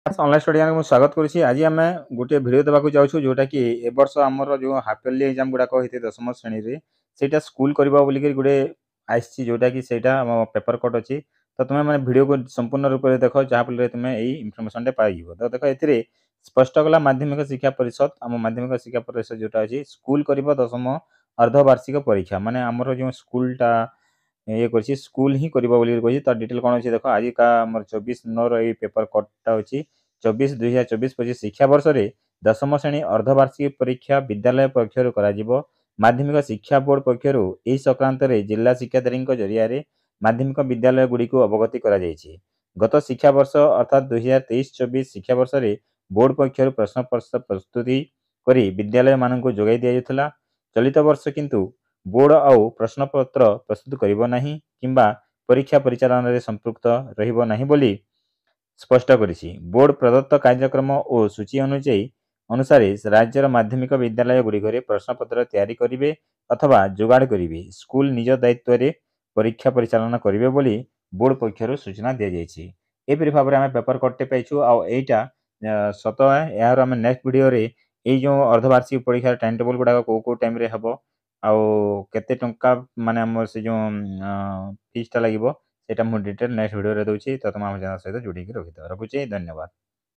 Online study ଚ୍ୟାନେଲକୁ ମୁଁ ସ୍ୱାଗତ କରୁଛି। ଆଜି ଆମେ ଗୋଟିଏ ଭିଡ଼ିଓ ଦେବାକୁ ଯାଉଛୁ ଯୋଉଟାକି ଏ ବର୍ଷ ଆମର ଯେଉଁ ହାଫ୍ ଇୟରଲି ଏକ୍ଜାମ୍ ଗୁଡ଼ାକ ହେଇଥାଏ 10ମ ଶ୍ରେଣୀରେ ସେଇଟା ସ୍କୁଲ କରିବ ବୋଲିକିରି ଗୋଟେ ଆସିଛି ଯୋଉଟାକି ସେଇଟା ଆମ ପେପର କଟ୍ ଅଛି। ତ ତୁମେମାନେ ଭିଡ଼ିଓକୁ ସମ୍ପୂର୍ଣ୍ଣ ରୂପରେ ଦେଖ ଯାହାଫଳରେ ତୁମେ ଏଇ ଇନଫର୍ମେସନଟା ପାଇଯିବ। ତ ଦେଖ ଏଥିରେ ସ୍ପଷ୍ଟ କଲା ମାଧ୍ୟମିକ ଶିକ୍ଷା ପରିଷଦ ଆମ ମାଧ୍ୟମିକ ଶିକ୍ଷା ପରିଷଦ ଯୋଉଟା ଅଛି ସ୍କୁଲ କରିବ 10ମ ଅର୍ଦ୍ଧବାର୍ଷିକ ପରୀକ୍ଷା ମାନେ ଆମର ଯେଉଁ ସ୍କୁଲଟା ଇଏ କରିଛି ସ୍କୁଲ ହିଁ କରିବ ବୋଲି କହିଛି। ତ ଡିଟେଲ କ'ଣ ଅଛି ଦେଖ ଆଜିକା ଆମର 24/9ର ଏଇ ପେପର କଟ୍ଟା ଅଛି 2024-25 ଶିକ୍ଷାବର୍ଷରେ 10ମ ଶ୍ରେଣୀ ଅର୍ଦ୍ଧବାର୍ଷିକ ପରୀକ୍ଷା ବିଦ୍ୟାଳୟ ପକ୍ଷରୁ କରାଯିବ। ମାଧ୍ୟମିକ ଶିକ୍ଷା ବୋର୍ଡ ପକ୍ଷରୁ ଏହି ସଂକ୍ରାନ୍ତରେ ଜିଲ୍ଲା ଶିକ୍ଷାଧିକାରୀଙ୍କ ଜରିଆରେ ମାଧ୍ୟମିକ ବିଦ୍ୟାଳୟଗୁଡ଼ିକୁ ଅବଗତି କରାଯାଇଛି। ଗତ ଶିକ୍ଷାବର୍ଷ ଅର୍ଥାତ୍ 2023-24 ଶିକ୍ଷାବର୍ଷରେ ବୋର୍ଡ ପକ୍ଷରୁ ପ୍ରଶ୍ନପତ୍ର ପ୍ରସ୍ତୁତି କରି ବିଦ୍ୟାଳୟମାନଙ୍କୁ ଯୋଗାଇ ଦିଆଯାଉଥିଲା। ଚଳିତ ବର୍ଷ କିନ୍ତୁ ବୋର୍ଡ ଆଉ ପ୍ରଶ୍ନପତ୍ର ପ୍ରସ୍ତୁତ କରିବ ନାହିଁ କିମ୍ବା ପରୀକ୍ଷା ପରିଚାଳନାରେ ସମ୍ପୃକ୍ତ ରହିବ ନାହିଁ ବୋଲି ସ୍ପଷ୍ଟ କରିଛି। ବୋର୍ଡ ପ୍ରଦତ୍ତ କାର୍ଯ୍ୟକ୍ରମ ଓ ସୂଚୀ ଅନୁସାରେ ରାଜ୍ୟର ମାଧ୍ୟମିକ ବିଦ୍ୟାଳୟଗୁଡ଼ିକରେ ପ୍ରଶ୍ନପତ୍ର ତିଆରି କରିବେ ଅଥବା ଯୋଗାଡ଼ କରିବେ। ସ୍କୁଲ ନିଜ ଦାୟିତ୍ୱରେ ପରୀକ୍ଷା ପରିଚାଳନା କରିବେ ବୋଲି ବୋର୍ଡ ପକ୍ଷରୁ ସୂଚନା ଦିଆଯାଇଛି। ଏପରି ଭାବରେ ଆମେ ପେପର କଟ୍ଟେ ପାଇଛୁ ଆଉ ଏଇଟା ସତ ଏହାର ଆମେ ନେକ୍ସଟ ଭିଡ଼ିଓରେ ଏଇ ଯେଉଁ ଅର୍ଦ୍ଧବାର୍ଷିକ ପରୀକ୍ଷାର ଟାଇମ୍ ଟେବୁଲ ଗୁଡ଼ାକ କେଉଁ ଟାଇମ୍ରେ ହେବ ଆଉ କେତେ ଟଙ୍କା ମାନେ ଆମର ସେ ଯେଉଁ ଫିସ୍ଟା ଲାଗିବ ସେଇଟା ମୁଁ ଡିଟେଲ ନେକ୍ସଟ ଭିଡ଼ିଓରେ ଦେଉଛି। ତ ତୁମେ ଆମ ଚ୍ୟାନେଲ ସହିତ ଯୋଡ଼ିକି ରଖିଥାଅ। ରଖୁଛି, ଧନ୍ୟବାଦ।